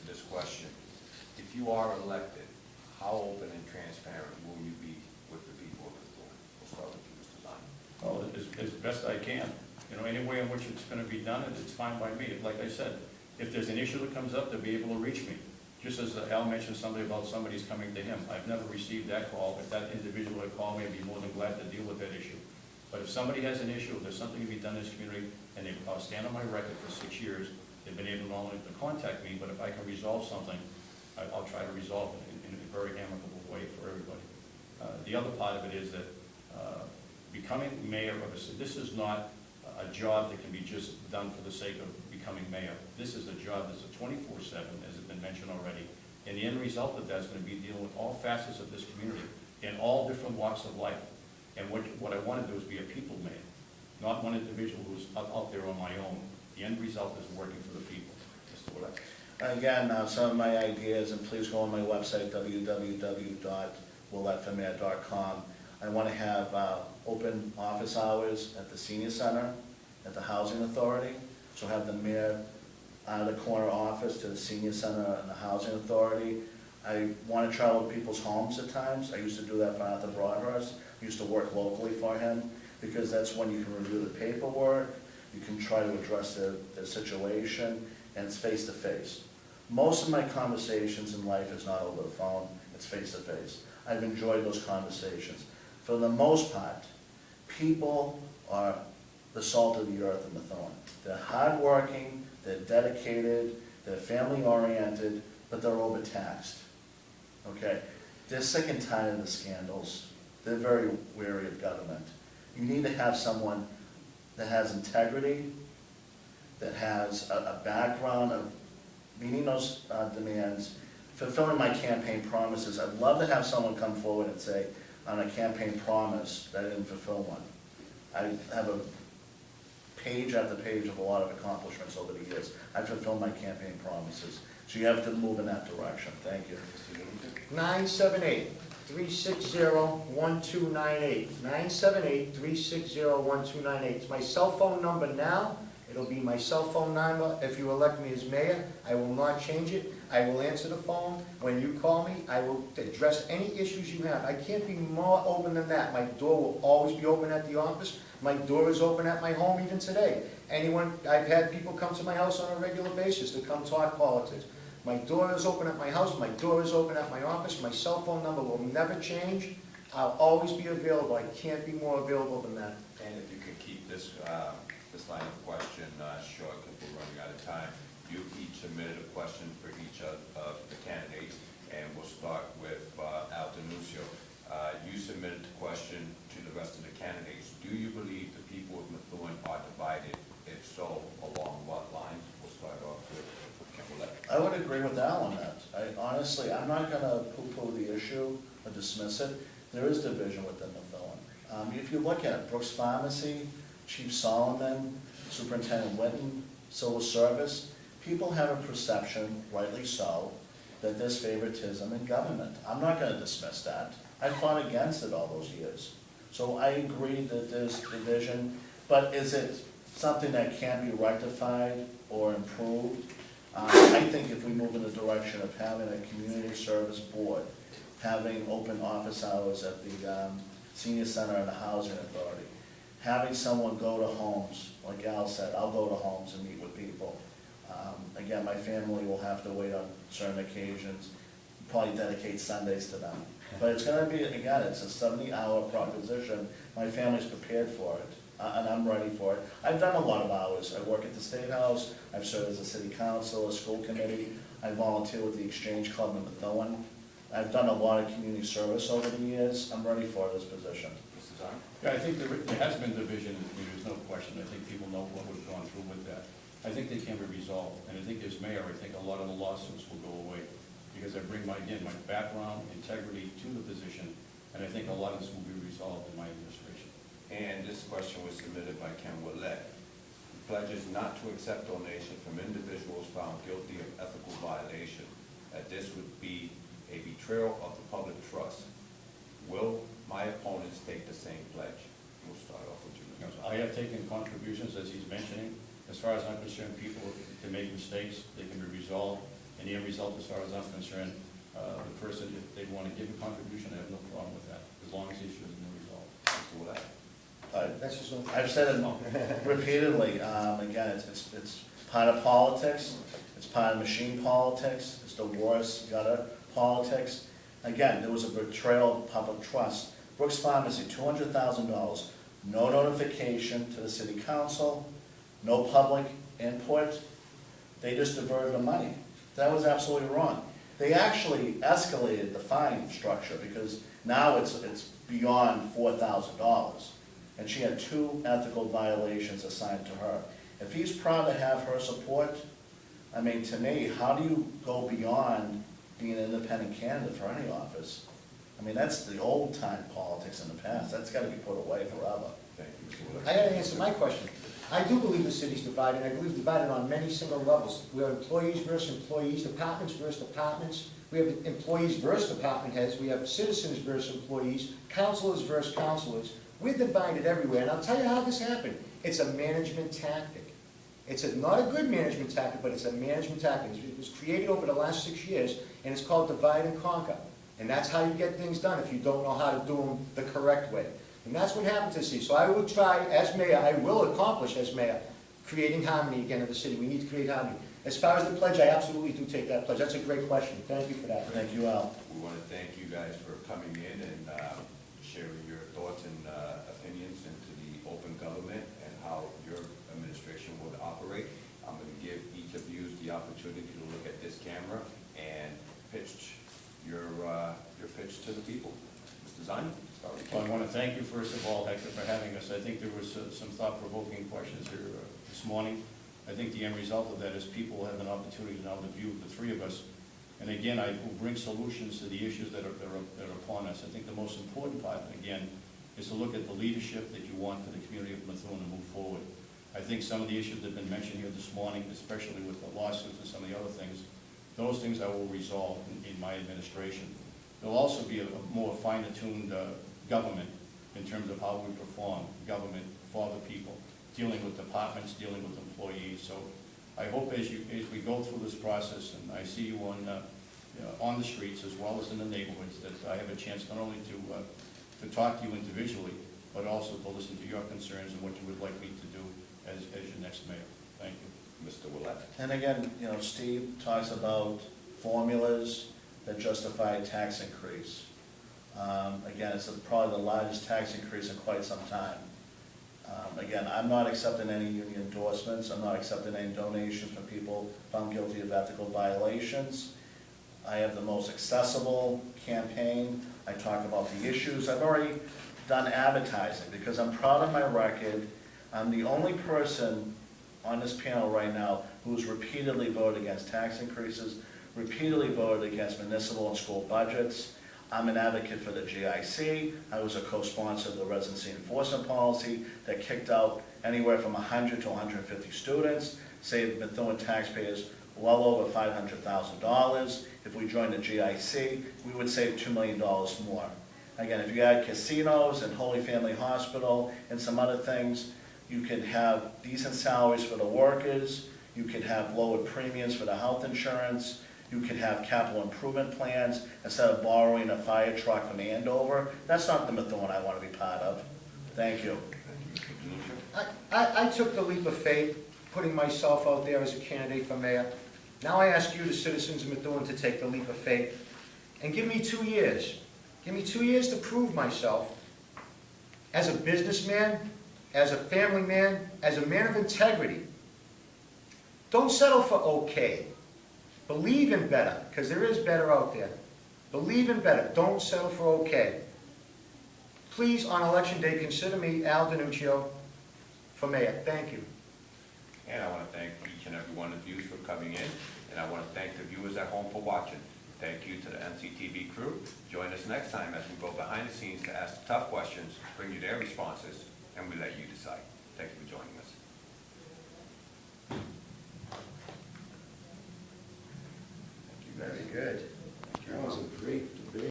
this question. If you are elected, how open and transparent will you be with the people of Methuen? We'll start with you, Mr. Zanni. Well, as best I can. You know, any way in which it's gonna be done, it's fine by me. Like I said, if there's an issue that comes up, they'll be able to reach me. Just as Al mentioned something about somebody's coming to him. I've never received that call. If that individual had called me, I'd be more than glad to deal with that issue. But if somebody has an issue, if there's something to be done in this community, and I'll stand on my record for 6 years, they've been able not only to contact me, but if I can resolve something, I'll try to resolve it in a very amicable way for everybody. The other part of it is that becoming mayor of a city, this is not a job that can be just done for the sake of becoming mayor. This is a job that's a 24/7, as has been mentioned already. And the end result of that is going to be dealing with all facets of this community in all different walks of life. And what I want to do is be a people mayor, not one individual who's out there on my own. The end result is working for the people. Mr. Willette. Again, some of my ideas, and please go on my website, www.willetteformayor.com. I want to have open office hours at the senior center, at the housing authority. So have the mayor out of the corner office to the senior center and the housing authority. I want to travel to people's homes at times. I used to do that for Arthur Broadhurst. I used to work locally for him because that's when you can review the paperwork, you can try to address their situation, and it's face to face. Most of my conversations in life is not over the phone, it's face to face. I've enjoyed those conversations. For the most part, people are the salt of the earth in Methuen. They're hardworking, they're dedicated, they're family oriented, but they're overtaxed. Okay? They're sick and tired of the scandals. They're very wary of government. You need to have someone that has integrity, that has a background of meeting those demands, fulfilling my campaign promises. I'd love to have someone come forward and say, on a campaign promise, that I didn't fulfill one. I have a page after page of a lot of accomplishments over the years. I fulfilled my campaign promises. So you have to move in that direction. Thank you. 978-360-1298. 978-360-1298. It's my cell phone number now. It'll be my cell phone number if you elect me as mayor. I will not change it. I will answer the phone. When you call me, I will address any issues you have. I can't be more open than that. My door will always be open at the office. My door is open at my home even today. I've had people come to my house on a regular basis to come talk politics. My door is open at my house. My door is open at my office. My cell phone number will never change. I'll always be available. I can't be more available than that. And if you could keep this line of question short, because we're running out of time. You've each submitted a question for each of the candidates, and we'll start with Al DiNuccio. You submitted the question to the rest of the candidates. Do you believe the people of Methuen are divided? If so, along what lines? We'll start off with Kenneth Willette. I would agree with Al on that. Honestly, I'm not going to poo-poo the issue or dismiss it. There is division within Methuen. If you look at Brooks Pharmacy, Chief Solomon, Superintendent Whitten, Civil Service, people have a perception, rightly so, that there's favoritism in government. I'm not going to dismiss that. I fought against it all those years. So I agree that there's division, but is it something that can be rectified or improved? I think if we move in the direction of having a community service board, having open office hours at the senior center and the housing authority, having someone go to homes, like Al said, I'll go to homes and meet with people. Again, my family will have to wait on certain occasions, probably dedicate Sundays to them. But it's going to be, again, it's a 70-hour proposition. My family's prepared for it, and I'm ready for it. I've done a lot of hours. I work at the State House. I've served as a city council, a school committee. I volunteer with the Exchange Club in Methuen. I've done a lot of community service over the years. I'm ready for this position. Mr. Zanni? Yeah, I think there has been division in the community, there's no question. I think people know what we've gone through with that. I think they can be resolved, and I think as mayor, I think a lot of the lawsuits will go away, because I bring my background, integrity to the position, and I think a lot of this will be resolved in my administration. And this question was submitted by Ken Willette. He pledges not to accept donation from individuals found guilty of ethical violation, that this would be a betrayal of the public trust. Will my opponents take the same pledge? We'll start off with you. I have taken contributions, as he's mentioning. As far as I'm concerned, people can make mistakes, they can be resolved, And the end result, as far as I'm concerned, the person, if they want to give a contribution, I have no problem with that, as long as the issue is being resolved. Mr. Willette? That's just one. I've said it repeatedly, again, it's part of politics, it's part of machine politics, it's the worst gutter politics. Again, there was a betrayal of public trust. Brooks Pharmacy, $200,000, no notification to the city council, no public input. They just diverted the money. That was absolutely wrong. They actually escalated the fine structure because now it's beyond $4,000. And she had 2 ethical violations assigned to her. If he's proud to have her support, I mean, to me, how do you go beyond being an independent candidate for any office? I mean, that's the old-time politics in the past. That's got to be put away forever. Thank you, Mr. Willette. I gotta answer my question. I do believe the city's divided, I believe divided on many single levels. We have employees versus employees, departments versus departments. We have employees versus department heads, we have citizens versus employees, councilors versus councilors. We're divided everywhere, and I'll tell you how this happened. It's a management tactic. It's not a good management tactic, but it's a management tactic. It was created over the last 6 years, and it's called divide and conquer. And that's how you get things done if you don't know how to do them the correct way. And that's what happened to the city. So I will try, as mayor, I will accomplish as mayor, creating harmony again in the city. We need to create harmony. As far as the pledge, I absolutely do take that pledge. That's a great question. Thank you for that. Thank you, Al. We want to thank you guys for coming in and sharing your thoughts and opinions into the open government and how your administration would operate. I'm going to give each of you the opportunity to look at this camera and pitch your pitch to the people. Mr. Zanni, start with you. Well, I want to thank you, first of all, Hector, for having us. I think there was some thought-provoking questions here this morning. I think the end result of that is people have an opportunity to now to view the 3 of us. And again, I will bring solutions to the issues that are upon us. I think the most important part, again, is to look at the leadership that you want for the community of Methuen and move forward. I think some of the issues that have been mentioned here this morning, especially with the lawsuits and some of the other things, those things I will resolve in my administration. There'll also be a more fine-tuned government in terms of how we perform government for the people, dealing with departments, dealing with employees. So I hope as we go through this process, and I see you on the streets as well as in the neighborhoods, that I have a chance not only to talk to you individually, but also to listen to your concerns and what you would like me to do as your next mayor. Thank you. Mr. Willette. And again, you know, Steve talks about formulas that justify a tax increase. Again, it's probably the largest tax increase in quite some time. Again, I'm not accepting any union endorsements. I'm not accepting any donations from people found guilty of ethical violations. I have the most accessible campaign. I talk about the issues. I've already done advertising because I'm proud of my record. I'm the only person on this panel right now who's repeatedly voted against tax increases, repeatedly voted against municipal and school budgets. I'm an advocate for the GIC. I was a co-sponsor of the residency enforcement policy that kicked out anywhere from 100 to 150 students, saved Methuen taxpayers well over $500,000. If we joined the GIC, we would save $2 million more. Again, if you add casinos and Holy Family Hospital and some other things, you can have decent salaries for the workers, you can have lowered premiums for the health insurance, you can have capital improvement plans instead of borrowing a fire truck from Andover. That's not the Methuen I want to be part of. Thank you. I took the leap of faith, putting myself out there as a candidate for mayor. Now I ask you, the citizens of Methuen, to take the leap of faith and give me 2 years. Give me 2 years to prove myself as a businessman, as a family man, as a man of integrity. Don't settle for okay. Believe in better, because there is better out there. Believe in better. Don't settle for okay. Please, on election day, consider me, Al DiNuccio, for mayor. Thank you. And I want to thank each and every one of you for coming in, and I want to thank the viewers at home for watching. Thank you to the MCTV crew. Join us next time as we go behind the scenes to ask the tough questions, bring you their responses, and we let you decide. Thank you for joining us. Very good.